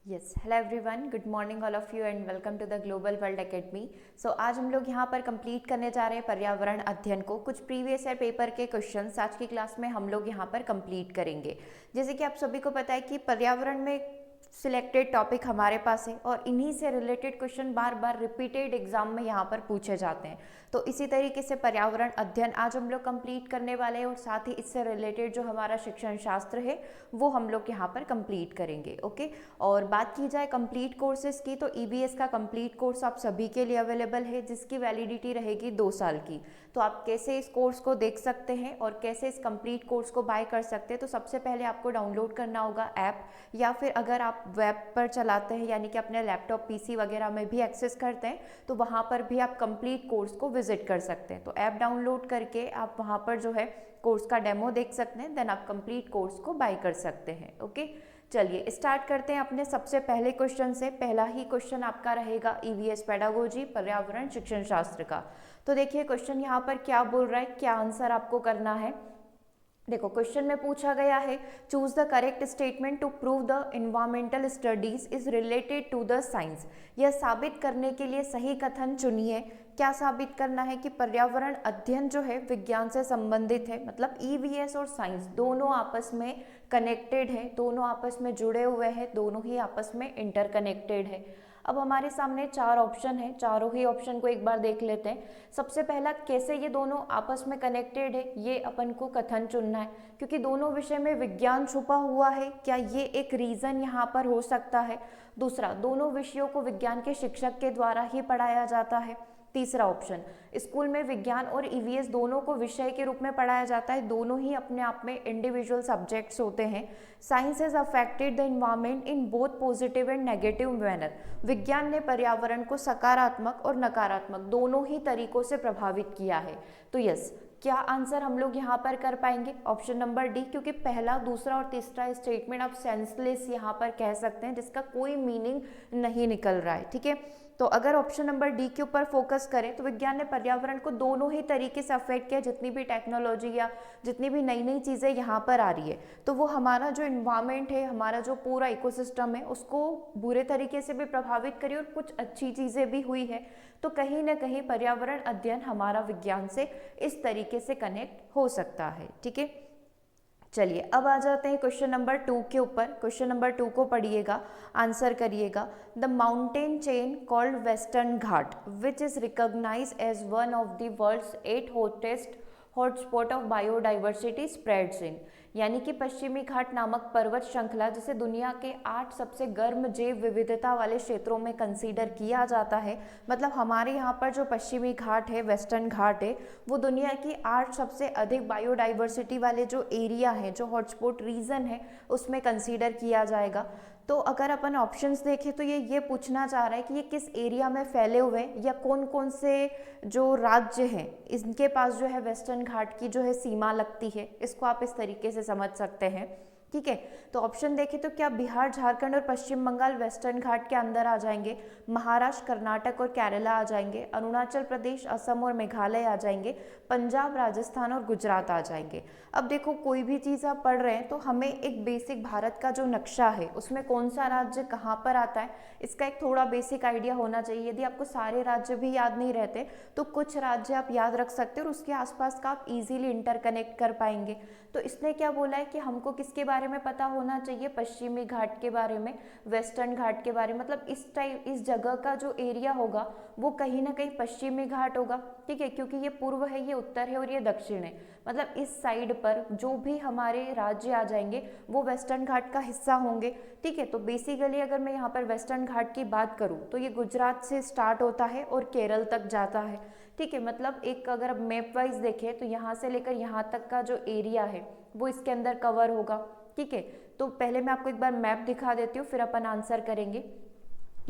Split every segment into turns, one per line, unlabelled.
Yes, hello everyone, good morning all of you and welcome to the global world academy. So आज हम लोग यहाँ पर complete करने जा रहे हैं पर्यावरण अध्ययन को। कुछ प्रीवियस ईयर पेपर के क्वेश्चंस आज की क्लास में हम लोग यहाँ पर कंप्लीट करेंगे। जैसे कि आप सभी को पता है कि पर्यावरण में सिलेक्टेड टॉपिक हमारे पास है और इन्हीं से रिलेटेड क्वेश्चन बार बार रिपीटेड एग्जाम में यहाँ पर पूछे जाते हैं। तो इसी तरीके से पर्यावरण अध्ययन आज हम लोग कंप्लीट करने वाले हैं और साथ ही इससे रिलेटेड जो हमारा शिक्षण शास्त्र है वो हम लोग यहाँ पर कंप्लीट करेंगे। ओके, और बात की जाए कंप्लीट कोर्सेज की तो ईबीएस का कंप्लीट कोर्स आप सभी के लिए अवेलेबल है जिसकी वैलिडिटी रहेगी 2 साल की। तो आप कैसे इस कोर्स को देख सकते हैं और कैसे इस कंप्लीट कोर्स को बाय कर सकते हैं, तो सबसे पहले आपको डाउनलोड करना होगा ऐप, या फिर अगर आप वेब पर चलाते हैं यानी कि अपने लैपटॉप पीसी वगैरह में भी एक्सेस करते हैं तो वहाँ पर भी आप कंप्लीट कोर्स को विजिट कर सकते हैं। तो ऐप डाउनलोड करके आप वहाँ पर जो है कोर्स का डेमो देख सकते हैं, देन आप कंप्लीट कोर्स को बाय कर सकते हैं। ओके, चलिए स्टार्ट करते हैं अपने सबसे पहले क्वेश्चन से। पहला ही क्वेश्चन आपका रहेगा ईवीएस पेडागोजी पर्यावरण शिक्षण शास्त्र का। तो देखिए क्वेश्चन यहाँ पर क्या बोल रहा है, क्या आंसर आपको करना है। देखो क्वेश्चन में पूछा गया है choose the correct statement to prove the environmental studies is related to the science. यह साबित करने के लिए सही कथन चुनिए। क्या साबित करना है कि पर्यावरण अध्ययन जो है विज्ञान से संबंधित है, मतलब ईवीएस और साइंस दोनों आपस में कनेक्टेड है, दोनों आपस में जुड़े हुए हैं, दोनों ही आपस में इंटरकनेक्टेड है। अब हमारे सामने 4 ऑप्शन है, चारों ही ऑप्शन को एक बार देख लेते हैं। सबसे पहला, कैसे ये दोनों आपस में कनेक्टेड है, ये अपन को कथन चुनना है क्योंकि दोनों विषय में विज्ञान छुपा हुआ है, क्या ये एक रीजन यहाँ पर हो सकता है। दूसरा, दोनों विषयों को विज्ञान के शिक्षक के द्वारा ही पढ़ाया जाता है। तीसरा ऑप्शन, स्कूल में विज्ञान और ईवीएस दोनों को विषय के रूप में पढ़ाया जाता है, दोनों ही अपने आप में इंडिविजुअल सब्जेक्ट्स होते हैं। Science has affected the environment in both positive and negative manner. विज्ञान ने पर्यावरण को सकारात्मक और नकारात्मक दोनों ही तरीकों से प्रभावित किया है। तो यस, क्या आंसर हम लोग यहाँ पर कर पाएंगे, ऑप्शन नंबर डी, क्योंकि पहला, दूसरा और तीसरा स्टेटमेंट आप सेंसलेस यहाँ पर कह सकते हैं जिसका कोई मीनिंग नहीं निकल रहा है। ठीक है, तो अगर ऑप्शन नंबर डी के ऊपर फोकस करें तो विज्ञान ने पर्यावरण को दोनों ही तरीके से अफेक्ट किया। जितनी भी टेक्नोलॉजी या जितनी भी नई नई चीज़ें यहाँ पर आ रही है तो वो हमारा जो इन्वायरमेंट है, हमारा जो पूरा इकोसिस्टम है उसको बुरे तरीके से भी प्रभावित करी और कुछ अच्छी चीज़ें भी हुई है। तो कहीं ना कहीं पर्यावरण अध्ययन हमारा विज्ञान से इस तरीके से कनेक्ट हो सकता है। ठीक है, चलिए अब आ जाते हैं क्वेश्चन नंबर 2 के ऊपर। क्वेश्चन नंबर 2 को पढ़िएगा, आंसर करिएगा। The mountain chain called western Ghat which is recognised as one of the world's 8 hottest hotspot of biodiversity spreads in. यानी कि पश्चिमी घाट नामक पर्वत श्रृंखला जिसे दुनिया के 8 सबसे गर्म जैव विविधता वाले क्षेत्रों में कंसीडर किया जाता है, मतलब हमारे यहाँ पर जो पश्चिमी घाट है, वेस्टर्न घाट है, वो दुनिया की 8 सबसे अधिक बायोडाइवर्सिटी वाले जो एरिया है, जो हॉटस्पॉट रीजन है, उसमें कंसीडर किया जाएगा। तो अगर अपन ऑप्शंस देखें तो ये पूछना चाह रहा है कि ये किस एरिया में फैले हुए हैं या कौन कौन से जो राज्य हैं इनके पास जो है वेस्टर्न घाट की जो है सीमा लगती है। इसको आप इस तरीके से समझ सकते हैं। ठीक है, तो ऑप्शन देखें तो क्या बिहार, झारखंड और पश्चिम बंगाल वेस्टर्न घाट के अंदर आ जाएंगे, महाराष्ट्र, कर्नाटक और केरला आ जाएंगे, अरुणाचल प्रदेश, असम और मेघालय आ जाएंगे, पंजाब, राजस्थान और गुजरात आ जाएंगे। अब देखो कोई भी चीज़ आप पढ़ रहे हैं तो हमें एक बेसिक भारत का जो नक्शा है उसमें कौन सा राज्य कहाँ पर आता है इसका एक थोड़ा बेसिक आइडिया होना चाहिए। यदि आपको सारे राज्य भी याद नहीं रहते तो कुछ राज्य आप याद रख सकते हो और उसके आसपास का आप इजीली इंटरकनेक्ट कर पाएंगे। तो इसने क्या बोला है कि हमको किसके बारे में पता होना चाहिए, पश्चिमी घाट के बारे में, वेस्टर्न घाट के बारे में, मतलब इस जगह का जो एरिया होगा वो कहीं ना कहीं पश्चिमी घाट होगा। ठीक है, क्योंकि ये पूर्व है, ये उत्तर है और ये दक्षिण है, मतलब इस साइड पर जो भी हमारे राज्य आ जाएंगे वो वेस्टर्न घाट का हिस्सा होंगे। ठीक है, तो बेसिकली अगर मैं यहाँ पर वेस्टर्न घाट की बात करूँ तो ये गुजरात से स्टार्ट होता है और केरल तक जाता है। ठीक है, मतलब एक अगर अब मैप वाइज देखें तो यहाँ से लेकर यहाँ तक का जो एरिया है वो इसके अंदर कवर होगा। ठीक है, तो पहले मैं आपको एक बार मैप दिखा देती हूँ फिर अपन आंसर करेंगे।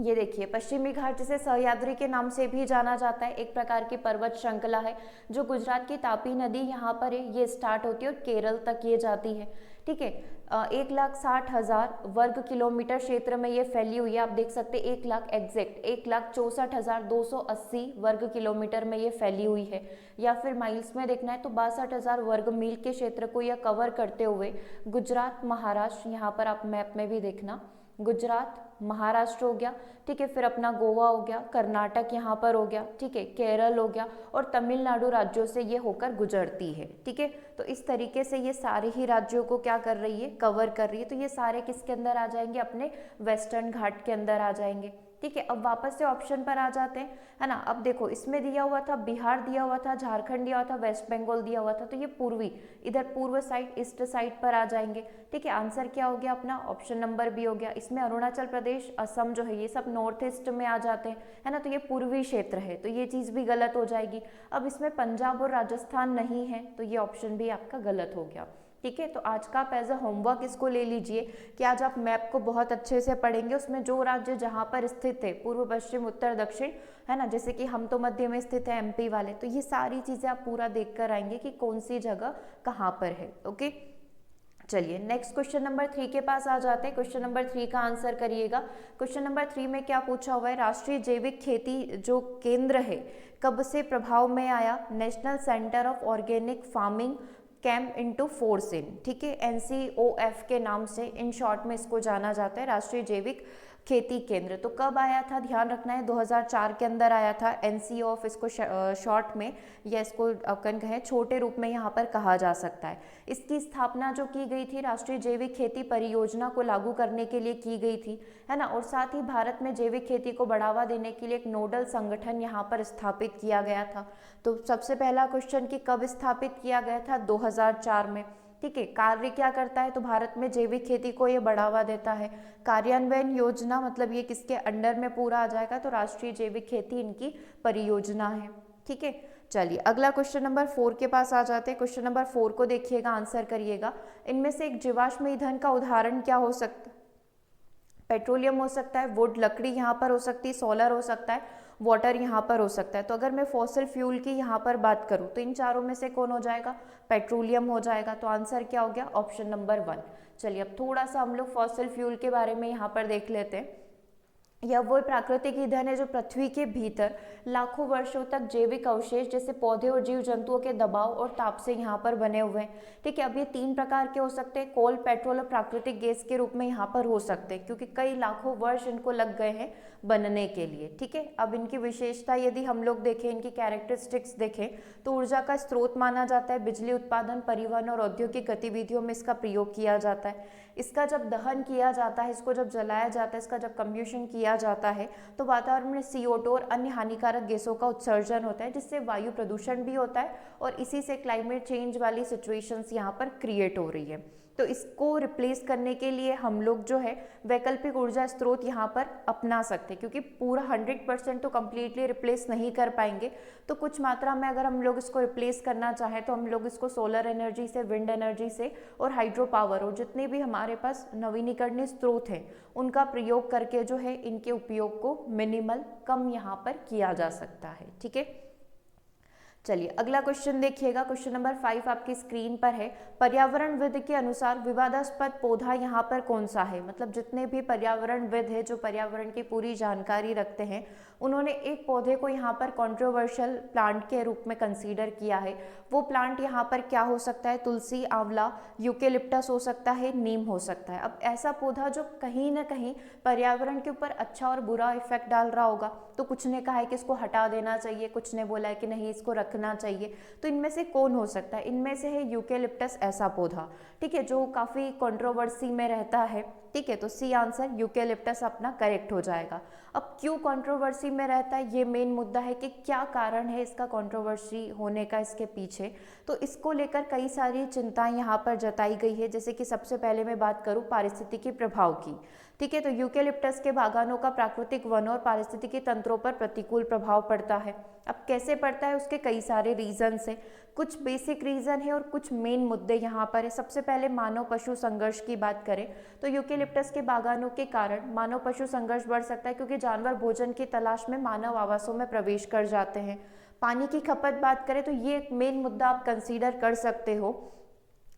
ये देखिए पश्चिमी घाट जिसे सह्याद्री के नाम से भी जाना जाता है, एक प्रकार की पर्वत श्रृंखला है जो गुजरात की तापी नदी यहाँ पर है, ये स्टार्ट होती है और केरल तक ये जाती है। ठीक है, 1,60,000 वर्ग किलोमीटर क्षेत्र में ये फैली हुई है। आप देख सकते हैं 1 लाख एग्जैक्ट 1,64,280 वर्ग किलोमीटर में ये फैली हुई है, या फिर माइल्स में देखना है तो 62,000 वर्ग मील के क्षेत्र को यह कवर करते हुए गुजरात, महाराष्ट्र, यहाँ पर आप मैप में भी देखना गुजरात, महाराष्ट्र हो गया, ठीक है, फिर अपना गोवा हो गया, कर्नाटक यहाँ पर हो गया, ठीक है, केरल हो गया, और तमिलनाडु राज्यों से ये होकर गुजरती है, ठीक है। तो इस तरीके से ये सारे ही राज्यों को क्या कर रही है, कवर कर रही है। तो ये सारे किसके अंदर आ जाएंगे, अपने वेस्टर्न घाट के अंदर आ जाएंगे, ठीक है। अब वापस से ऑप्शन पर आ जाते हैं, है ना। अब देखो इसमें दिया हुआ था बिहार दिया हुआ था, झारखंड दिया हुआ था, वेस्ट बंगाल दिया हुआ था, तो ये पूर्वी, इधर पूर्व साइड, ईस्ट साइड पर आ जाएंगे, ठीक है। आंसर क्या हो गया अपना, ऑप्शन नंबर बी हो गया। इसमें अरुणाचल प्रदेश, असम जो है ये सब नॉर्थ ईस्ट में आ जाते हैं, है ना, तो ये पूर्वी क्षेत्र है, तो ये चीज़ भी गलत हो जाएगी। अब इसमें पंजाब और राजस्थान नहीं है, तो ये ऑप्शन भी आपका गलत हो गया, ठीक है। तो आज का आप एज अ होमवर्क इसको ले लीजिए कि आज आप मैप को बहुत अच्छे से पढ़ेंगे, उसमें जो राज्य जहाँ पर स्थित है, पूर्व पश्चिम उत्तर दक्षिण, है ना, जैसे कि हम तो मध्य में स्थित है एमपी वाले, तो ये सारी चीज़ें आप पूरा देख कर आएंगे कि कौन सी जगह कहाँ पर है। ओके, चलिए नेक्स्ट क्वेश्चन नंबर 3 के पास आ जाते हैं। क्वेश्चन नंबर 3 का आंसर करिएगा। क्वेश्चन नंबर 3 में क्या पूछा हुआ है, राष्ट्रीय जैविक खेती जो केंद्र है कब से प्रभाव में आया, national centre of organic farming came into force in, ठीक है, NCOF के नाम से इन शॉर्ट में इसको जाना जाता है, राष्ट्रीय जैविक खेती केंद्र। तो कब आया था, ध्यान रखना है, 2004 के अंदर आया था। NCOF इसको शॉर्ट में या इसको अपन कहें छोटे रूप में यहाँ पर कहा जा सकता है। इसकी स्थापना जो की गई थी राष्ट्रीय जैविक खेती परियोजना को लागू करने के लिए की गई थी, है ना, और साथ ही भारत में जैविक खेती को बढ़ावा देने के लिए एक नोडल संगठन यहाँ पर स्थापित किया गया था। तो सबसे पहला क्वेश्चन कि कब स्थापित किया गया था, 2004 में, ठीक है। कार्य क्या करता है, तो भारत में जैविक खेती को ये बढ़ावा देता है। कार्यान्वयन योजना मतलब ये किसके अंडर में पूरा आ जाएगा, तो राष्ट्रीय जैविक खेती इनकी परियोजना है, ठीक है। चलिए अगला क्वेश्चन नंबर 4 के पास आ जाते हैं। क्वेश्चन नंबर 4 को देखिएगा, आंसर करिएगा। इनमें से एक जीवाश्म ईंधन का उदाहरण क्या हो सकता है, पेट्रोलियम हो सकता है, वुड लकड़ी यहाँ पर हो सकती है, सोलर हो सकता है, वाटर यहाँ पर हो सकता है। तो अगर मैं फॉसिल फ्यूल की यहाँ पर बात करूँ तो इन चारों में से कौन हो जाएगा, पेट्रोलियम हो जाएगा। तो आंसर क्या हो गया, ऑप्शन नंबर 1। चलिए अब थोड़ा सा हम लोग फॉसिल फ्यूल के बारे में यहाँ पर देख लेते हैं। यह वो प्राकृतिक ईंधन है जो पृथ्वी के भीतर लाखों वर्षों तक जैविक अवशेष जैसे पौधे और जीव जंतुओं के दबाव और ताप से यहाँ पर बने हुए हैं, ठीक है। अब ये 3 प्रकार के हो सकते हैं, कोल, पेट्रोल और प्राकृतिक गैस के रूप में यहाँ पर हो सकते हैं, क्योंकि कई लाखों वर्ष इनको लग गए हैं बनने के लिए, ठीक है। अब इनकी विशेषता यदि हम लोग देखें, इनकी कैरेक्टरिस्टिक्स देखें, तो ऊर्जा का स्रोत माना जाता है, बिजली उत्पादन, परिवहन और औद्योगिक गतिविधियों में इसका प्रयोग किया जाता है। इसका जब दहन किया जाता है, इसको जब जलाया जाता है, इसका जब कम्ब्यूशन किया जाता है, तो वातावरण में CO2 और अन्य हानिकारक गैसों का उत्सर्जन होता है, जिससे वायु प्रदूषण भी होता है, और इसी से क्लाइमेट चेंज वाली सिचुएशंस यहाँ पर क्रिएट हो रही है। तो इसको रिप्लेस करने के लिए हम लोग जो है वैकल्पिक ऊर्जा स्रोत यहाँ पर अपना सकते हैं, क्योंकि पूरा 100% तो कम्प्लीटली रिप्लेस नहीं कर पाएंगे। तो कुछ मात्रा में अगर हम लोग इसको रिप्लेस करना चाहें तो हम लोग इसको सोलर एनर्जी से, विंड एनर्जी से और हाइड्रो पावर और जितने भी हमारे पास नवीनीकरणीय स्रोत हैं उनका प्रयोग करके जो है इनके उपयोग को मिनिमल, कम यहाँ पर किया जा सकता है, ठीक है। चलिए अगला क्वेश्चन देखिएगा। क्वेश्चन नंबर 5 आपकी स्क्रीन पर है। पर्यावरणविद के अनुसार विवादास्पद पौधा यहाँ पर कौन सा है, मतलब जितने भी पर्यावरणविद है जो पर्यावरण की पूरी जानकारी रखते हैं, उन्होंने एक पौधे को यहाँ पर कंट्रोवर्शियल प्लांट के रूप में कंसीडर किया है। वो प्लांट यहाँ पर क्या हो सकता है, तुलसी, आंवला, यूकेलिप्टस हो सकता है, नीम हो सकता है। अब ऐसा पौधा जो कहीं ना कहीं पर्यावरण के ऊपर अच्छा और बुरा इफेक्ट डाल रहा होगा, तो कुछ ने कहा है कि इसको हटा देना चाहिए, कुछ ने बोला है कि नहीं इसको रखना चाहिए। तो इनमें से कौन हो सकता है, इनमें से है यूकेलिप्टस ऐसा पौधा, ठीक है, जो काफ़ी कंट्रोवर्सी में रहता है, ठीक है। तो सी आंसर यूकेलिप्टस अपना करेक्ट हो जाएगा। अब क्यों कंट्रोवर्सी में रहता है, ये मेन मुद्दा है कि क्या कारण है इसका कंट्रोवर्सी होने का इसके पीछे। तो इसको लेकर कई सारी चिंताएं यहाँ पर जताई गई है। जैसे कि सबसे पहले मैं बात करूँ पारिस्थितिकी प्रभाव की, ठीक है। तो यूकेलिप्टस के बागानों का प्राकृतिक वनों और पारिस्थितिकी तंत्रों पर प्रतिकूल प्रभाव पड़ता है। अब कैसे पड़ता है, उसके कई सारे रीजन है, कुछ बेसिक रीजन है और कुछ मेन मुद्दे यहाँ पर है। सबसे पहले मानव पशु संघर्ष की बात करें तो यूकेलिप्टस के बागानों के कारण मानव पशु संघर्ष बढ़ सकता है, क्योंकि जानवर भोजन की तलाश में मानव आवासों में प्रवेश कर जाते हैं। पानी की खपत बात करें तो ये एक मेन मुद्दा आप कंसीडर कर सकते हो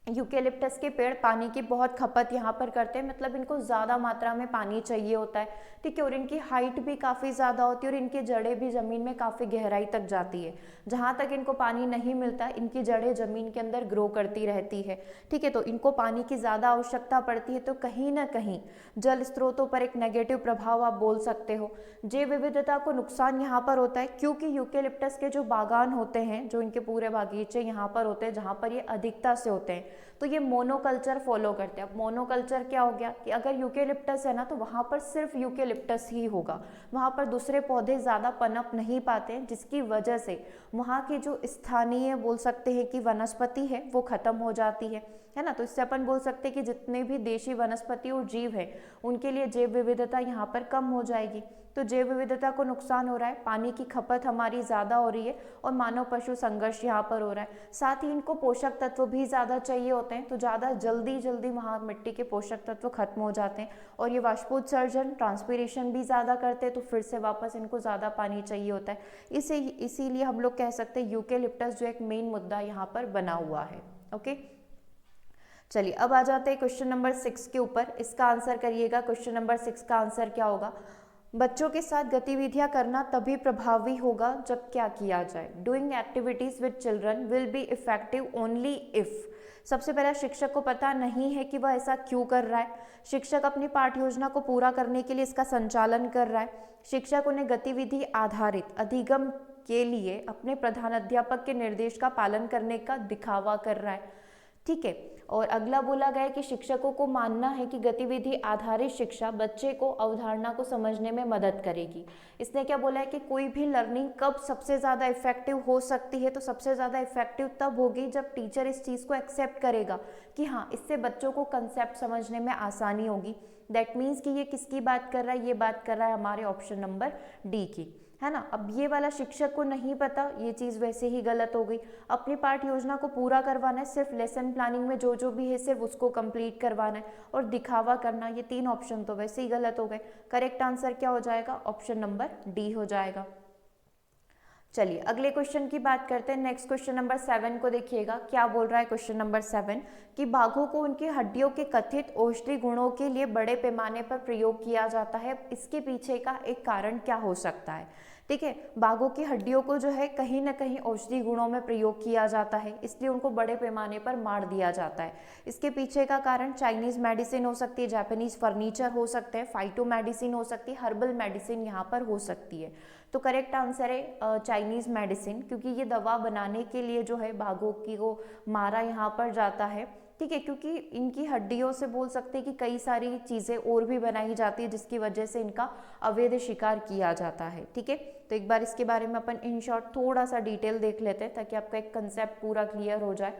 यूकेलिप्टस के पेड़ पानी की बहुत खपत यहाँ पर करते हैं, मतलब इनको ज़्यादा मात्रा में पानी चाहिए होता है, ठीक है। और इनकी हाइट भी काफ़ी ज़्यादा होती है और इनकी जड़ें भी ज़मीन में काफ़ी गहराई तक जाती है। जहाँ तक इनको पानी नहीं मिलता इनकी जड़ें ज़मीन के अंदर ग्रो करती रहती है, ठीक है। तो इनको पानी की ज़्यादा आवश्यकता पड़ती है, तो कहीं ना कहीं जल स्रोतों पर एक नेगेटिव प्रभाव आप बोल सकते हो। जैव विविधता को नुकसान यहाँ पर होता है क्योंकि यूकेलिप्टस के जो बागान होते हैं, जो इनके पूरे बागीचे यहाँ पर होते हैं जहाँ पर ये अधिकता से होते हैं, तो ये मोनोकल्चर फॉलो करते हैं। अब मोनोकल्चर क्या हो गया कि अगर यूकेलिप्टस है ना तो वहाँ पर सिर्फ यूकेलिप्टस ही होगा, वहाँ पर दूसरे पौधे ज़्यादा पनप नहीं पाते हैं, जिसकी वजह से वहाँ की जो स्थानीय बोल सकते हैं कि वनस्पति है वो खत्म हो जाती है ना। तो इससे अपन बोल सकते हैं कि जितने भी देशी वनस्पति और जीव हैं उनके लिए जैव विविधता यहाँ पर कम हो जाएगी। तो जैव विविधता को नुकसान हो रहा है, पानी की खपत हमारी ज़्यादा हो रही है और मानव पशु संघर्ष यहाँ पर हो रहा है। साथ ही इनको पोषक तत्व भी ज़्यादा चाहिए होते हैं, तो ज़्यादा जल्दी वहाँ मिट्टी के पोषक तत्व खत्म हो जाते हैं और ये वाष्पोत्सर्जन ट्रांसपीरेशन भी ज़्यादा करते हैं, तो फिर से वापस इनको ज़्यादा पानी चाहिए होता है। इसीलिए हम लोग कह सकते हैं यूकेलिप्टस जो एक मेन मुद्दा यहाँ पर बना हुआ है। ओके, चलिए अब आ जाते हैं क्वेश्चन नंबर 6 के ऊपर। इसका आंसर करिएगा। क्वेश्चन नंबर 6 का आंसर क्या होगा? बच्चों के साथ गतिविधियां करना तभी प्रभावी होगा जब क्या किया जाए। Doing activities with children will be effective only if. सबसे पहला शिक्षक को पता नहीं है कि वह ऐसा क्यों कर रहा है। शिक्षक अपनी पाठ योजना को पूरा करने के लिए इसका संचालन कर रहा है। शिक्षक उन्हें गतिविधि आधारित अधिगम के लिए अपने प्रधानाध्यापक के निर्देश का पालन करने का दिखावा कर रहा है, ठीक है। और अगला बोला गया है कि शिक्षकों को मानना है कि गतिविधि आधारित शिक्षा बच्चे को अवधारणा को समझने में मदद करेगी। इसने क्या बोला है कि कोई भी लर्निंग कब सबसे ज़्यादा इफेक्टिव हो सकती है, तो सबसे ज़्यादा इफेक्टिव तब होगी जब टीचर इस चीज़ को एक्सेप्ट करेगा कि हाँ इससे बच्चों को कंसेप्ट समझने में आसानी होगी। दैट मीन्स कि ये किसकी बात कर रहा है? ये बात कर रहा है हमारे ऑप्शन नंबर डी की, है ना। अब ये वाला शिक्षक को नहीं पता, ये चीज़ वैसे ही गलत हो गई। अपनी पाठ योजना को पूरा करवाना है, सिर्फ लेसन प्लानिंग में जो भी है सिर्फ उसको कंप्लीट करवाना है और दिखावा करना, ये 3 ऑप्शन तो वैसे ही गलत हो गए। करेक्ट आंसर क्या हो जाएगा? ऑप्शन नंबर डी हो जाएगा। चलिए अगले क्वेश्चन की बात करते हैं। नेक्स्ट क्वेश्चन नंबर 7 को देखिएगा। क्या बोल रहा है क्वेश्चन नंबर 7 कि बाघों को उनकी हड्डियों के कथित औषधि गुणों के लिए बड़े पैमाने पर प्रयोग किया जाता है। इसके पीछे का एक कारण क्या हो सकता है? ठीक है, बाघों की हड्डियों को जो है कहीं ना कहीं औषधि गुणों में प्रयोग किया जाता है, इसलिए उनको बड़े पैमाने पर मार दिया जाता है। इसके पीछे का कारण चाइनीज मेडिसिन हो सकती है, जापानीज फर्नीचर हो सकते हैं, फाइटो मेडिसिन हो सकती है, हर्बल मेडिसिन यहाँ पर हो सकती है। तो करेक्ट आंसर है चाइनीज मेडिसिन, क्योंकि ये दवा बनाने के लिए जो है बाघों की को मारा यहाँ पर जाता है, ठीक है। क्योंकि इनकी हड्डियों से बोल सकते हैं कि कई सारी चीज़ें और भी बनाई जाती है जिसकी वजह से इनका अवैध शिकार किया जाता है, ठीक है। तो एक बार इसके बारे में अपन इन शॉर्ट थोड़ा सा डिटेल देख लेते हैं ताकि आपका एक कंसेप्ट पूरा क्लियर हो जाए।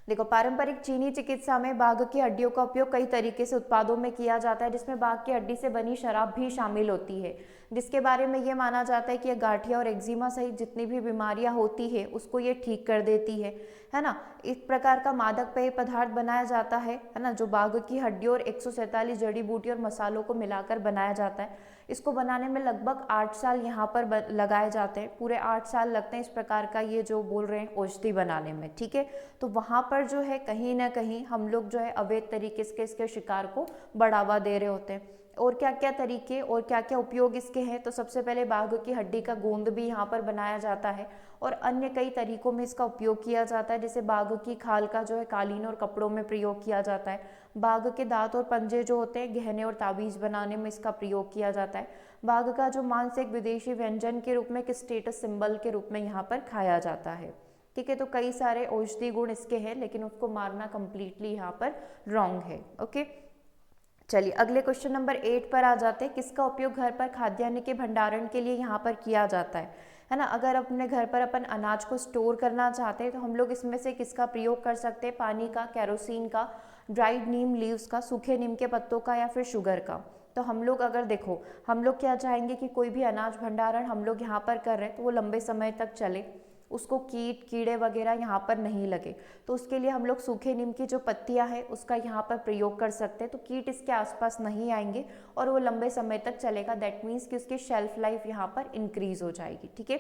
देखो, पारंपरिक चीनी चिकित्सा में बाघ की हड्डियों का उपयोग कई तरीके से उत्पादों में किया जाता है, जिसमें बाघ की हड्डी से बनी शराब भी शामिल होती है, जिसके बारे में ये माना जाता है कि यह गांठिया और एक्जिमा सहित जितनी भी बीमारियां होती है उसको ये ठीक कर देती है ना। एक प्रकार का मादक पेय पदार्थ बनाया जाता है ना, जो बाघ की हड्डियों और 147 जड़ी बूटी और मसालों को मिलाकर बनाया जाता है। इसको बनाने में लगभग 8 साल यहाँ पर लगाए जाते हैं, पूरे 8 साल लगते हैं इस प्रकार का ये जो बोल रहे हैं औषधि बनाने में, ठीक है। तो वहाँ पर जो है कहीं ना कहीं हम लोग जो है अवैध तरीके से इसके शिकार को बढ़ावा दे रहे होते हैं। और क्या क्या तरीके और क्या क्या उपयोग इसके हैं, तो सबसे पहले बाघ की हड्डी का गोंद भी यहाँ पर बनाया जाता है और अन्य कई तरीकों में इसका उपयोग किया जाता है। जैसे बाघ की खाल का जो है कालीन और कपड़ों में प्रयोग किया जाता है। बाघ के दांत और पंजे जो होते हैं गहने और ताबीज बनाने में इसका प्रयोग किया जाता है। बाघ का जो मांस एक विदेशी व्यंजन के रूप में एक स्टेटस सिंबल के रूप में यहाँ पर खाया जाता है, ठीक है। तो कई सारे औषधि गुण इसके हैं, लेकिन उसको मारना कंप्लीटली यहाँ पर रॉन्ग है। ओके, चलिए अगले क्वेश्चन नंबर 8 पर आ जाते हैं। किसका उपयोग घर पर खाद्यान्न के भंडारण के लिए यहाँ पर किया जाता है ना। अगर अपने घर पर अपन अनाज को स्टोर करना चाहते हैं तो हम लोग इसमें से किसका प्रयोग कर सकते हैं? पानी का, केरोसिन का, ड्राइड नीम लीव्स का, सूखे नीम के पत्तों का, या फिर शुगर का। तो हम लोग अगर देखो, हम लोग क्या चाहेंगे कि कोई भी अनाज भंडारण हम लोग यहाँ पर कर रहे हैं तो वो लंबे समय तक चले, उसको कीट कीड़े वगैरह यहाँ पर नहीं लगे। तो उसके लिए हम लोग सूखे नीम की जो पत्तियाँ हैं उसका यहाँ पर प्रयोग कर सकते हैं, तो कीट इसके आसपास नहीं आएंगे और वो लंबे समय तक चलेगा। दैट मीन्स कि उसकी शेल्फ लाइफ यहाँ पर इंक्रीज हो जाएगी, ठीक है।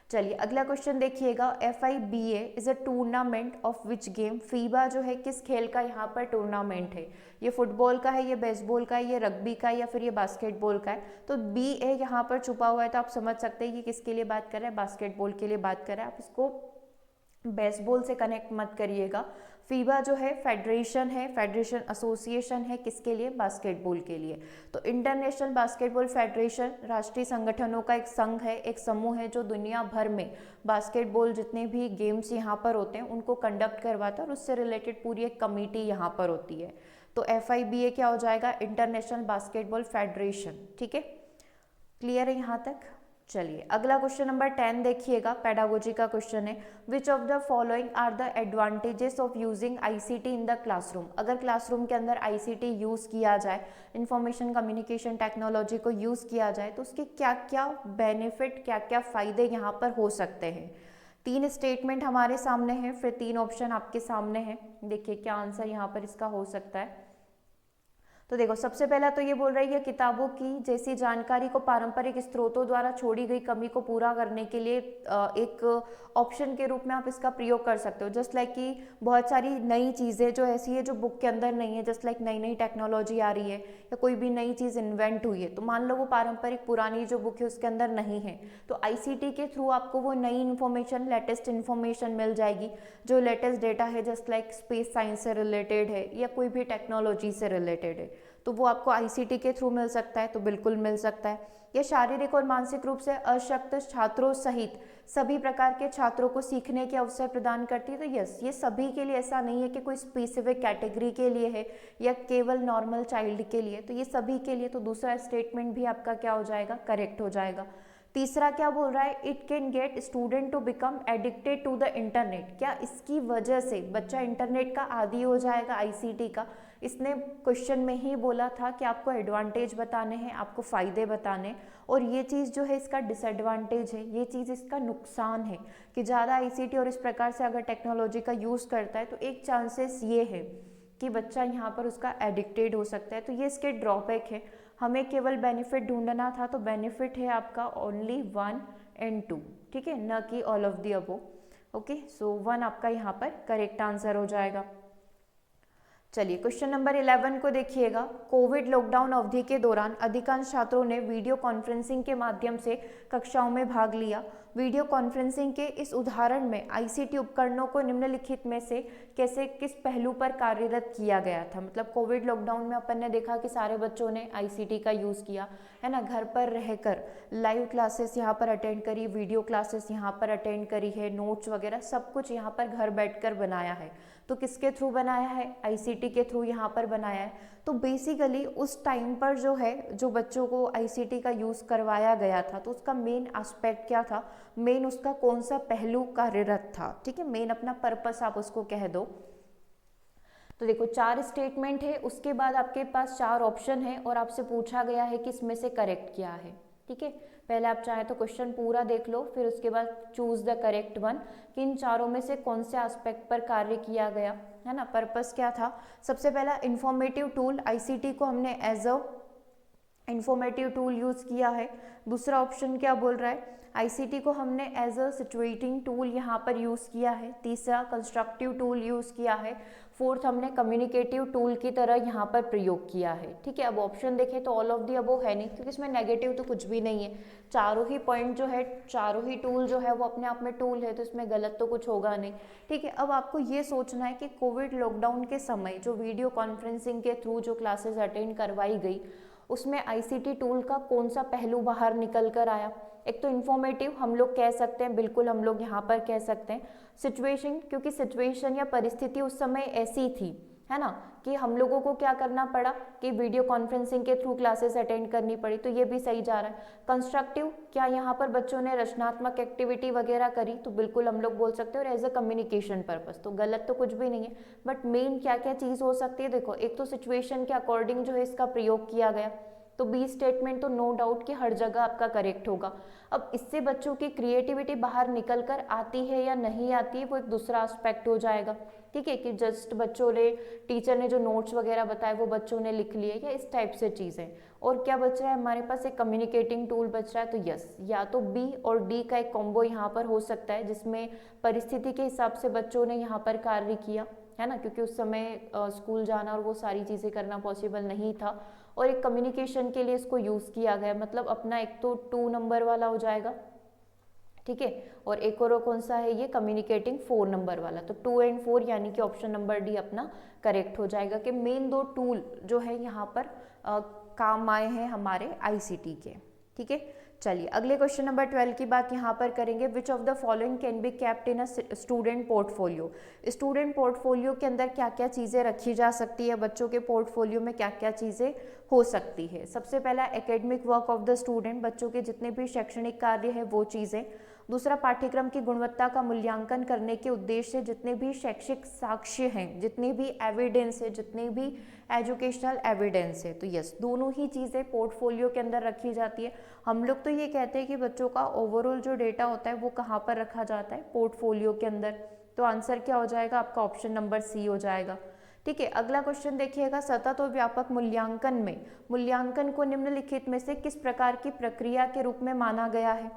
चलिए अगला क्वेश्चन देखिएगा, FIBA is a tournament of which game. FIBA जो है किस खेल का यहाँ पर टूर्नामेंट है, ये फुटबॉल का है, ये बेसबॉल का है, ये रग्बी का है, या फिर ये बास्केटबॉल का है। तो BA यहाँ पर छुपा हुआ है, तो आप समझ सकते हैं कि किसके लिए बात कर रहा है, बास्केटबॉल के लिए बात कर रहा है। आप इसको बेसबॉल से कनेक्ट मत करिएगा। फीबा जो है फेडरेशन है, फेडरेशन एसोसिएशन है, किसके लिए, बास्केटबॉल के लिए। तो इंटरनेशनल बास्केटबॉल फेडरेशन राष्ट्रीय संगठनों का एक संघ है, एक समूह है जो दुनिया भर में बास्केटबॉल जितने भी गेम्स यहाँ पर होते हैं उनको कंडक्ट करवाता है, और उससे रिलेटेड पूरी एक कमेटी यहाँ पर होती है। तो FIBA क्या हो जाएगा, इंटरनेशनल बास्केटबॉल फेडरेशन। ठीक है, क्लियर है यहाँ तक। चलिए अगला क्वेश्चन नंबर 10 देखिएगा, पेडागोजी का क्वेश्चन है। Which of the following are the advantages of using ICT in the classroom. अगर क्लासरूम के अंदर ICT यूज़ किया जाए, इंफॉर्मेशन कम्युनिकेशन टेक्नोलॉजी को यूज़ किया जाए, तो उसके क्या क्या बेनिफिट, क्या क्या फ़ायदे यहाँ पर हो सकते हैं। 3 स्टेटमेंट हमारे सामने हैं, फिर 3 ऑप्शन आपके सामने हैं। देखिए क्या आंसर यहाँ पर इसका हो सकता है। तो देखो सबसे पहला तो ये बोल रहा है कि किताबों की जैसी जानकारी को पारंपरिक स्रोतों द्वारा छोड़ी गई कमी को पूरा करने के लिए एक ऑप्शन के रूप में आप इसका प्रयोग कर सकते हो। जस्ट लाइक कि बहुत सारी नई चीज़ें जो ऐसी है जो बुक के अंदर नहीं है, जस्ट लाइक नई नई टेक्नोलॉजी आ रही है या कोई भी नई चीज़ इन्वेंट हुई है, तो मान लो वो पारंपरिक पुरानी जो बुक है उसके अंदर नहीं है, तो ICT के थ्रू आपको वो नई इन्फॉर्मेशन, लेटेस्ट इन्फॉर्मेशन मिल जाएगी। जो लेटेस्ट डेटा है जस्ट लाइक स्पेस साइंस से रिलेटेड है या कोई भी टेक्नोलॉजी से रिलेटेड है, तो वो आपको ICT के थ्रू मिल सकता है, तो बिल्कुल मिल सकता है। या शारीरिक और मानसिक रूप से अशक्त छात्रों सहित सभी प्रकार के छात्रों को सीखने के अवसर प्रदान करती है। तो यस, ये सभी के लिए, ऐसा नहीं है कि कोई स्पेसिफिक कैटेगरी के लिए है या केवल नॉर्मल चाइल्ड के लिए, तो ये सभी के लिए। तो दूसरा स्टेटमेंट भी आपका क्या हो जाएगा, करेक्ट हो जाएगा। तीसरा क्या बोल रहा है, it can get student to become addicted to the internet. क्या इसकी वजह से बच्चा इंटरनेट का आदी हो जाएगा, ICT का। इसने क्वेश्चन में ही बोला था कि आपको एडवांटेज बताने हैं, आपको फ़ायदे बताने, और ये चीज़ जो है इसका डिसएडवांटेज है, ये चीज़ इसका नुकसान है कि ज़्यादा ICT और इस प्रकार से अगर टेक्नोलॉजी का यूज़ करता है तो एक चांसेस ये है कि बच्चा यहाँ पर उसका एडिक्टेड हो सकता है। तो ये इसके ड्रॉबैक है। हमें केवल बेनिफिट ढूंढना था, तो बेनिफिट है आपका ओनली 1 and 2, ठीक है, न कि all of the above. Okay, so 1 आपका यहाँ पर करेक्ट आंसर हो जाएगा। चलिए क्वेश्चन नंबर 11 को देखिएगा। कोविड लॉकडाउन अवधि के दौरान अधिकांश छात्रों ने वीडियो कॉन्फ्रेंसिंग के माध्यम से कक्षाओं में भाग लिया। वीडियो कॉन्फ्रेंसिंग के इस उदाहरण में ICT उपकरणों को निम्नलिखित में से कैसे, किस पहलू पर कार्यरत किया गया था। मतलब कोविड लॉकडाउन में अपन ने देखा कि सारे बच्चों ने ICT का यूज़ किया है ना, घर पर रहकर लाइव क्लासेस यहाँ पर अटेंड करी, वीडियो क्लासेस यहाँ पर अटेंड करी है, नोट्स वगैरह सब कुछ यहाँ पर घर बैठकर बनाया है। तो किसके थ्रू बनाया है, ICT के थ्रू यहाँ पर बनाया है। तो बेसिकली उस टाइम पर जो है, जो बच्चों को ICT का यूज़ करवाया गया था, तो उसका मेन एस्पेक्ट क्या था, मेन उसका कौन सा पहलू कार्यरत था, ठीक है, मेन अपना पर्पस आप उसको कह दो। तो देखो 4 स्टेटमेंट है, उसके बाद आपके पास 4 ऑप्शन है और आपसे पूछा गया है कि इसमें से करेक्ट क्या है। ठीक है, पहले आप चाहे तो क्वेश्चन पूरा देख लो, फिर उसके बाद चूज द करेक्ट वन कि इन चारों में से कौन से एस्पेक्ट पर कार्य किया गया है ना, पर्पस क्या था। सबसे पहला इंफॉर्मेटिव टूल, ICT को हमने as a informative tool use किया है। दूसरा ऑप्शन क्या बोल रहा है, ICT को हमने एज अ सिचुएटिंग टूल यहाँ पर यूज़ किया है। तीसरा कंस्ट्रक्टिव टूल यूज़ किया है। फोर्थ हमने कम्युनिकेटिव टूल की तरह यहाँ पर प्रयोग किया है। ठीक है, अब ऑप्शन देखें तो ऑल ऑफ दी अबोव है नहीं, क्योंकि इसमें नेगेटिव तो कुछ भी नहीं है। चारों ही पॉइंट जो है, चारों ही टूल जो है वो अपने आप में टूल है, तो इसमें गलत तो कुछ होगा नहीं। ठीक है, अब आपको ये सोचना है कि कोविड लॉकडाउन के समय जो वीडियो कॉन्फ्रेंसिंग के थ्रू जो क्लासेस अटेंड करवाई गई, उसमें ICT टूल का कौन सा पहलू बाहर निकल कर आया। एक तो इन्फॉर्मेटिव हम लोग कह सकते हैं, बिल्कुल हम लोग यहाँ पर कह सकते हैं। सिचुएशन, क्योंकि सिचुएशन या परिस्थिति उस समय ऐसी थी, है ना, कि हम लोगों को क्या करना पड़ा कि वीडियो कॉन्फ्रेंसिंग के थ्रू क्लासेस अटेंड करनी पड़ी, तो ये भी सही जा रहा है। कंस्ट्रक्टिव, क्या यहाँ पर बच्चों ने रचनात्मक एक्टिविटी वगैरह करी, तो बिल्कुल हम लोग बोल सकते हैं। और एज अ कम्युनिकेशन पर्पस, तो गलत तो कुछ भी नहीं है। बट मेन क्या क्या चीज़ हो सकती है, देखो एक तो सिचुएशन के अकॉर्डिंग जो है इसका प्रयोग किया गया, तो बी स्टेटमेंट तो नो डाउट कि हर जगह आपका करेक्ट होगा। अब इससे बच्चों की क्रिएटिविटी बाहर निकल कर आती है या नहीं आती है, वो एक दूसरा एस्पेक्ट हो जाएगा। ठीक है, कि जस्ट बच्चों ने, टीचर ने जो नोट्स वगैरह बताए वो बच्चों ने लिख लिए, या इस टाइप से चीज़ें। और क्या बच रहा है हमारे पास, एक कम्युनिकेटिंग टूल बच रहा है। तो यस, या तो बी और डी का एक कॉम्बो यहाँ पर हो सकता है, जिसमें परिस्थिति के हिसाब से बच्चों ने यहाँ पर कार्य किया, है ना, क्योंकि उस समय स्कूल जाना और वो सारी चीज़ें करना पॉसिबल नहीं था, और एक कम्युनिकेशन के लिए इसको यूज़ किया गया। मतलब अपना एक तो 2 नंबर वाला हो जाएगा, ठीक है, और एक और कौन सा है, ये कम्युनिकेटिंग 4 नंबर वाला। तो 2 एंड 4 यानी कि ऑप्शन नंबर डी अपना करेक्ट हो जाएगा, कि मेन 2 टूल जो है यहाँ पर काम आए हैं हमारे आईसीटी के। ठीक है, चलिए अगले क्वेश्चन नंबर 12 की बात यहाँ पर करेंगे। विच of the following can be kept in a student portfolio. Student portfolio के अंदर क्या क्या चीज़ें रखी जा सकती है, बच्चों के पोर्टफोलियो में क्या क्या चीज़ें हो सकती है। सबसे पहला academic work of the student, बच्चों के जितने भी शैक्षणिक कार्य है वो चीज़ें। दूसरा, पाठ्यक्रम की गुणवत्ता का मूल्यांकन करने के उद्देश्य से जितने भी शैक्षिक साक्ष्य हैं, जितने भी एविडेंस है, जितने भी एजुकेशनल एविडेंस है, तो यस, दोनों ही चीज़ें पोर्टफोलियो के अंदर रखी जाती है। हम लोग तो ये कहते हैं कि बच्चों का ओवरऑल जो डेटा होता है वो कहाँ पर रखा जाता है, पोर्टफोलियो के अंदर। तो आंसर क्या हो जाएगा आपका, ऑप्शन नंबर सी हो जाएगा। ठीक है, अगला क्वेश्चन देखिएगा। सतत और व्यापक मूल्यांकन में मूल्यांकन को निम्नलिखित में से किस प्रकार की प्रक्रिया के रूप में माना गया है।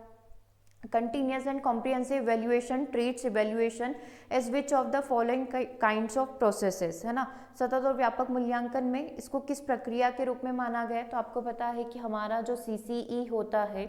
Continuous and comprehensive evaluation treats evaluation as which of the following kinds of processes, है ना। सतत और व्यापक मूल्यांकन में इसको किस प्रक्रिया के रूप में माना गया है। तो आपको पता है कि हमारा जो CCE होता है,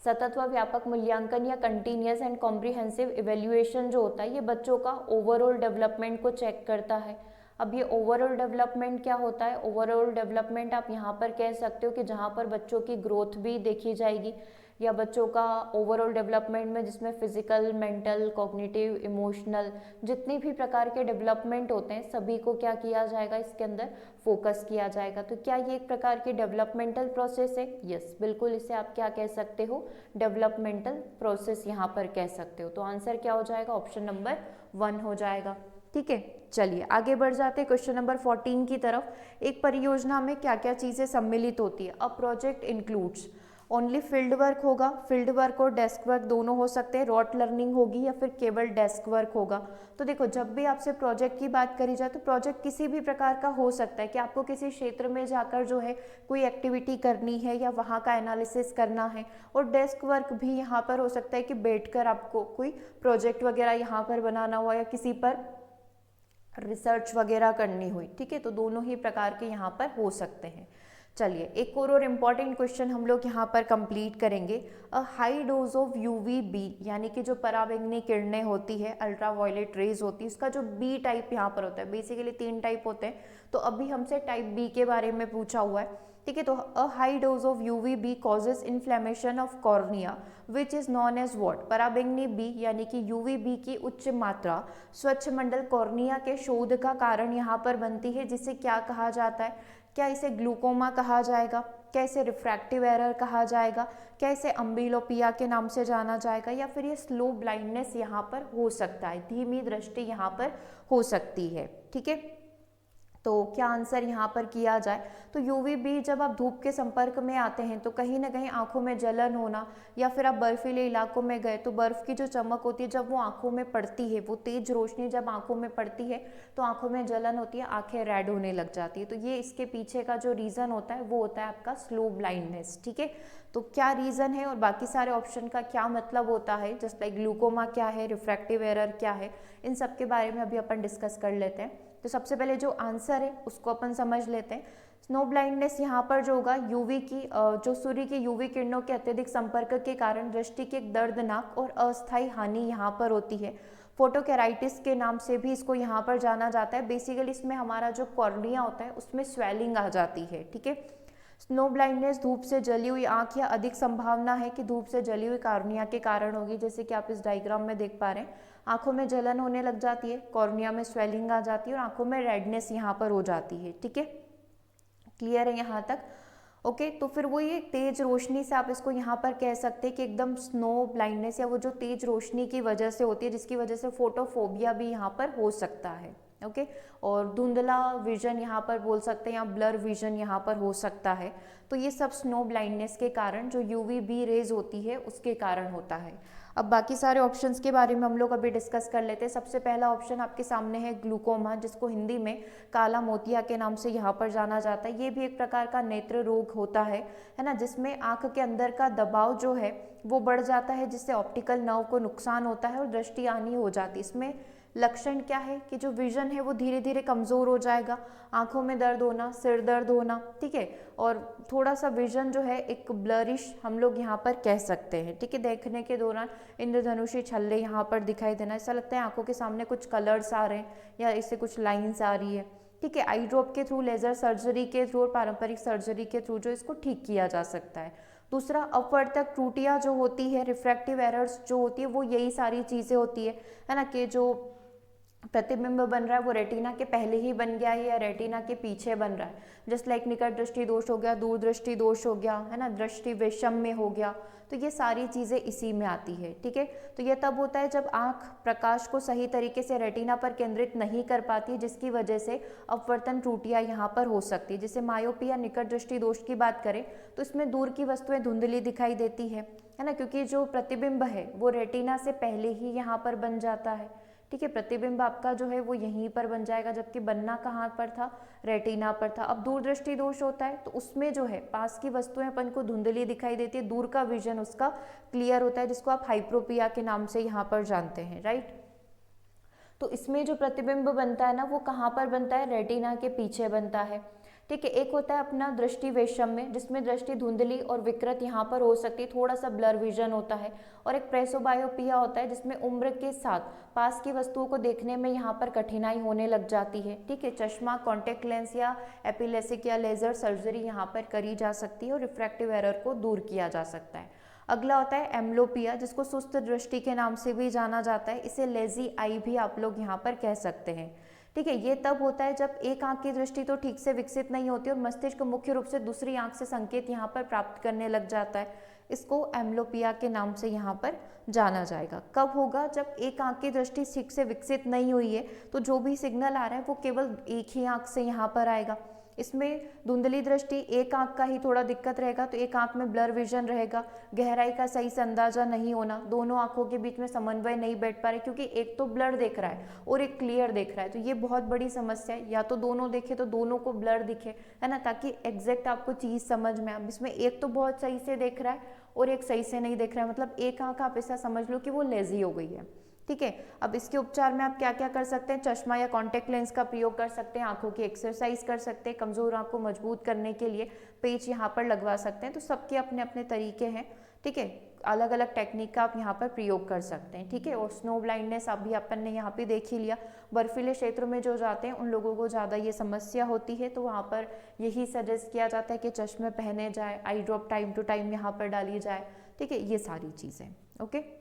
सतत व व्यापक मूल्यांकन या कंटिन्यूअस एंड कॉम्प्रिहेंसिव इवैल्यूएशन जो होता है, ये बच्चों का ओवरऑल डेवलपमेंट को चेक करता है। अब ये ओवरऑल डेवलपमेंट क्या होता है, ओवरऑल डेवलपमेंट आप यहाँ पर कह सकते हो कि जहाँ पर बच्चों की ग्रोथ भी देखी जाएगी, या बच्चों का ओवरऑल डेवलपमेंट में जिसमें फिजिकल, मेंटल, कॉग्निटिव, इमोशनल जितने भी प्रकार के डेवलपमेंट होते हैं सभी को क्या किया जाएगा, इसके अंदर फोकस किया जाएगा। तो क्या ये एक प्रकार की डेवलपमेंटल प्रोसेस है। यस, बिल्कुल, इसे आप क्या कह सकते हो, डेवलपमेंटल प्रोसेस यहाँ पर कह सकते हो। तो आंसर क्या हो जाएगा, ऑप्शन नंबर 1 हो जाएगा। ठीक है, चलिए आगे बढ़ जाते हैं क्वेश्चन नंबर 14 की तरफ। एक परियोजना में क्या क्या चीज़ें सम्मिलित होती है। A project includes only field work होगा, फील्ड वर्क और डेस्क वर्क दोनों हो सकते हैं, रॉट लर्निंग होगी या फिर केवल डेस्क वर्क होगा। तो देखो, जब भी आपसे प्रोजेक्ट की बात करी जाए तो प्रोजेक्ट किसी भी प्रकार का हो सकता है, कि आपको किसी क्षेत्र में जाकर जो है कोई एक्टिविटी करनी है या वहाँ का एनालिसिस करना है। और डेस्क वर्क भी यहाँ पर हो सकता है कि बैठकर आपको कोई प्रोजेक्ट वगैरह यहाँ पर बनाना हुआ या किसी पर रिसर्च वगैरह करनी हुई। ठीक है, तो दोनों ही प्रकार के यहाँ पर हो सकते हैं। चलिए एक और इम्पॉर्टेंट क्वेश्चन हम लोग यहाँ पर कंप्लीट करेंगे। अ हाई डोज ऑफ UVB यानी कि जो पराबैंगनी किरणें होती है, अल्ट्रा वायलेट रेज होती है, उसका जो B टाइप यहाँ पर होता है, बेसिकली 3 टाइप होते हैं, तो अभी हमसे टाइप B के बारे में पूछा हुआ है। ठीक है, तो a high dose of UVB causes inflammation of cornea which is known as what. पराबैंगनी B यानी कि UVB की उच्च मात्रा स्वच्छ मंडल कॉर्निया के शोध का कारण यहाँ पर बनती है, जिसे क्या कहा जाता है। क्या इसे ग्लूकोमा कहा जाएगा, क्या इसे रिफ्रैक्टिव एरर कहा जाएगा, क्या इसे अम्बिलोपिया के नाम से जाना जाएगा, या फिर ये स्लो ब्लाइंडनेस यहाँ पर हो सकता है, धीमी दृष्टि यहाँ पर हो सकती है। ठीक है, तो क्या आंसर यहाँ पर किया जाए। तो UVB जब आप धूप के संपर्क में आते हैं तो कहीं ना कहीं आंखों में जलन होना, या फिर आप बर्फीले इलाकों में गए तो बर्फ की जो चमक होती है जब वो आंखों में पड़ती है, वो तेज रोशनी जब आंखों में पड़ती है तो आंखों में जलन होती है, आंखें रेड होने लग जाती है। तो ये इसके पीछे का जो रीज़न होता है वो होता है आपका स्लो ब्लाइंडनेस। ठीक है, तो क्या रीज़न है और बाकी सारे ऑप्शन का क्या मतलब होता है, जस्ट लाइक ग्लूकोमा क्या है, रिफ्रैक्टिव एरर क्या है, इन सब के बारे में अभी अपन डिस्कस कर लेते हैं। तो सबसे पहले जो आंसर है उसको अपन समझ लेते हैं। स्नो ब्लाइंडनेस यहाँ पर जो होगा, यूवी की जो सूर्य की यूवी किरणों के अत्यधिक संपर्क के कारण दृष्टि की एक दर्दनाक और अस्थायी हानि यहाँ पर होती है। फोटोकेराइटिस के नाम से भी इसको यहाँ पर जाना जाता है। बेसिकली इसमें हमारा जो कॉर्निया होता है उसमें स्वेलिंग आ जाती है। ठीक है, स्नो ब्लाइंडनेस धूप से जली हुई आंख या अधिक संभावना है कि धूप से जली हुई कॉर्निया के कारण होगी, जैसे कि आप इस डायग्राम में देख पा रहे हैं। आंखों में जलन होने लग जाती है, कॉर्निया में स्वेलिंग आ जाती है और आंखों में रेडनेस यहाँ पर हो जाती है। ठीक है, क्लियर है यहाँ तक। ओके, तो फिर वो ये तेज रोशनी से आप इसको यहाँ पर कह सकते हैं कि एकदम स्नो ब्लाइंडनेस, या वो जो तेज रोशनी की वजह से होती है जिसकी वजह से फोटोफोबिया भी यहाँ पर हो सकता है। ओके, और धुंधला विजन यहाँ पर बोल सकते हैं, या ब्लर विजन यहाँ पर हो सकता है। तो ये सब स्नो ब्लाइंडनेस के कारण जो UVB रेज होती है उसके कारण होता है। अब बाकी सारे ऑप्शंस के बारे में हम लोग अभी डिस्कस कर लेते हैं। सबसे पहला ऑप्शन आपके सामने है ग्लूकोमा, जिसको हिंदी में काला मोतिया के नाम से यहाँ पर जाना जाता है। ये भी एक प्रकार का नेत्र रोग होता है ना, जिसमें आँख के अंदर का दबाव जो है वो बढ़ जाता है, जिससे ऑप्टिकल नर्व को नुकसान होता है और दृष्टि हानि हो जाती है। इसमें लक्षण क्या है कि जो विजन है वो धीरे धीरे कमज़ोर हो जाएगा, आंखों में दर्द होना, सिर दर्द होना, ठीक है, और थोड़ा सा विजन जो है एक ब्लरिश हम लोग यहाँ पर कह सकते हैं, ठीक है। देखने के दौरान इंद्रधनुषी छल्ले यहाँ पर दिखाई देना, ऐसा लगता है आंखों के सामने कुछ कलर्स आ रहे हैं या इससे कुछ लाइन्स आ रही है, ठीक है। आई ड्रॉप के थ्रू, लेज़र सर्जरी के थ्रू और पारंपरिक सर्जरी के थ्रू जो इसको ठीक किया जा सकता है। दूसरा, अपवर्तक त्रुटियाँ जो होती है, रिफ्रैक्टिव एरर्स जो होती है, वो यही सारी चीज़ें होती है ना, कि जो प्रतिबिंब बन रहा है वो रेटिना के पहले ही बन गया है या रेटिना के पीछे बन रहा है। जस्ट लाइक निकट दृष्टि दोष हो गया, दूर दृष्टि दोष हो गया, है ना, दृष्टि वैषम्य हो गया, तो ये सारी चीज़ें इसी में आती है, ठीक है। तो ये तब होता है जब आँख प्रकाश को सही तरीके से रेटिना पर केंद्रित नहीं कर पाती, जिसकी वजह से अपवर्तन त्रुटियाँ यहाँ पर हो सकती है। जैसे मायोपिया, निकट दृष्टि दोष की बात करें तो इसमें दूर की वस्तुएं धुंधली दिखाई देती है ना, क्योंकि जो प्रतिबिंब है वो रेटिना से पहले ही यहाँ पर बन जाता है, ठीक है। प्रतिबिंब आपका जो है वो यहीं पर बन जाएगा, जबकि बनना कहाँ पर था, रेटिना पर था। अब दूरदृष्टि दोष होता है तो उसमें जो है पास की वस्तुएं अपन को धुंधली दिखाई देती है, दूर का विजन उसका क्लियर होता है, जिसको आप हाइप्रोपिया के नाम से यहाँ पर जानते हैं, राइट। तो इसमें जो प्रतिबिंब बनता है ना वो कहाँ पर बनता है, रेटिना के पीछे बनता है, ठीक है। एक होता है अपना दृष्टि वैषम्य, जिसमें दृष्टि धुंधली और विकृत यहाँ पर हो सकती है, थोड़ा सा ब्लर विजन होता है। और एक प्रेसोबायोपिया होता है, जिसमें उम्र के साथ पास की वस्तुओं को देखने में यहाँ पर कठिनाई होने लग जाती है, ठीक है। चश्मा, कॉन्टेक्ट लेंस या एपिलेसिक या लेजर सर्जरी यहाँ पर करी जा सकती है और रिफ्रैक्टिव एरर को दूर किया जा सकता है। अगला होता है एम्ब्लोपिया, जिसको सुस्त दृष्टि के नाम से भी जाना जाता है, इसे लेजी आई भी आप लोग यहाँ पर कह सकते हैं, ठीक है। ये तब होता है जब एक आंख की दृष्टि तो ठीक से विकसित नहीं होती और मस्तिष्क मुख्य रूप से दूसरी आंख से संकेत यहाँ पर प्राप्त करने लग जाता है, इसको एम्ब्लोपिया के नाम से यहाँ पर जाना जाएगा। कब होगा, जब एक आंख की दृष्टि ठीक से विकसित नहीं हुई है, तो जो भी सिग्नल आ रहा है वो केवल एक ही आंख से यहाँ पर आएगा। इसमें धुंधली दृष्टि, एक आंख का ही थोड़ा दिक्कत रहेगा, तो एक आंख में ब्लर विजन रहेगा, गहराई का सही से अंदाजा नहीं होना, दोनों आंखों के बीच में समन्वय नहीं बैठ पा रहे, क्योंकि एक तो ब्लर देख रहा है और एक क्लियर देख रहा है, तो ये बहुत बड़ी समस्या है। या तो दोनों देखे तो दोनों को ब्लर दिखे, है ना, ताकि एग्जैक्ट आपको चीज़ समझ में आए। इसमें एक तो बहुत सही से देख रहा है और एक सही से नहीं देख रहा है, मतलब एक आंख आप ऐसा समझ लो कि वो लेजी हो गई है, ठीक है। अब इसके उपचार में आप क्या क्या कर सकते हैं, चश्मा या कॉन्टेक्ट लेंस का प्रयोग कर सकते हैं, आंखों की एक्सरसाइज कर सकते हैं, कमजोर आंख को मजबूत करने के लिए पेच यहाँ पर लगवा सकते हैं। तो सबके अपने अपने तरीके हैं, ठीक है, अलग अलग टेक्निक का आप यहाँ पर प्रयोग कर सकते हैं, ठीक है। और स्नो ब्लाइंडनेस अभी अपन ने यहाँ पे देख ही लिया, बर्फीले क्षेत्रों में जो जाते हैं उन लोगों को ज़्यादा ये समस्या होती है, तो वहाँ पर यही सजेस्ट किया जाता है कि चश्मे पहने जाए, आई ड्रॉप टाइम टू टाइम यहाँ पर डाली जाए, ठीक है, ये सारी चीज़ें, ओके।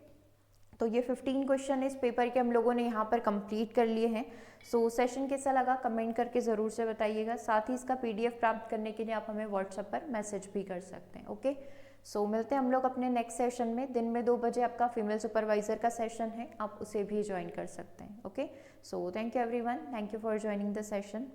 तो ये 15 क्वेश्चन इस पेपर के हम लोगों ने यहाँ पर कंप्लीट कर लिए हैं। सो सेशन कैसा लगा कमेंट करके ज़रूर से बताइएगा। साथ ही इसका PDF प्राप्त करने के लिए आप हमें व्हाट्सएप पर मैसेज भी कर सकते हैं, ओके। सो मिलते हैं हम लोग अपने नेक्स्ट सेशन में। दिन में 2 बजे आपका फीमेल सुपरवाइजर का सेशन है, आप उसे भी ज्वाइन कर सकते हैं, okay. So thank you everyone, thank you for joining the session.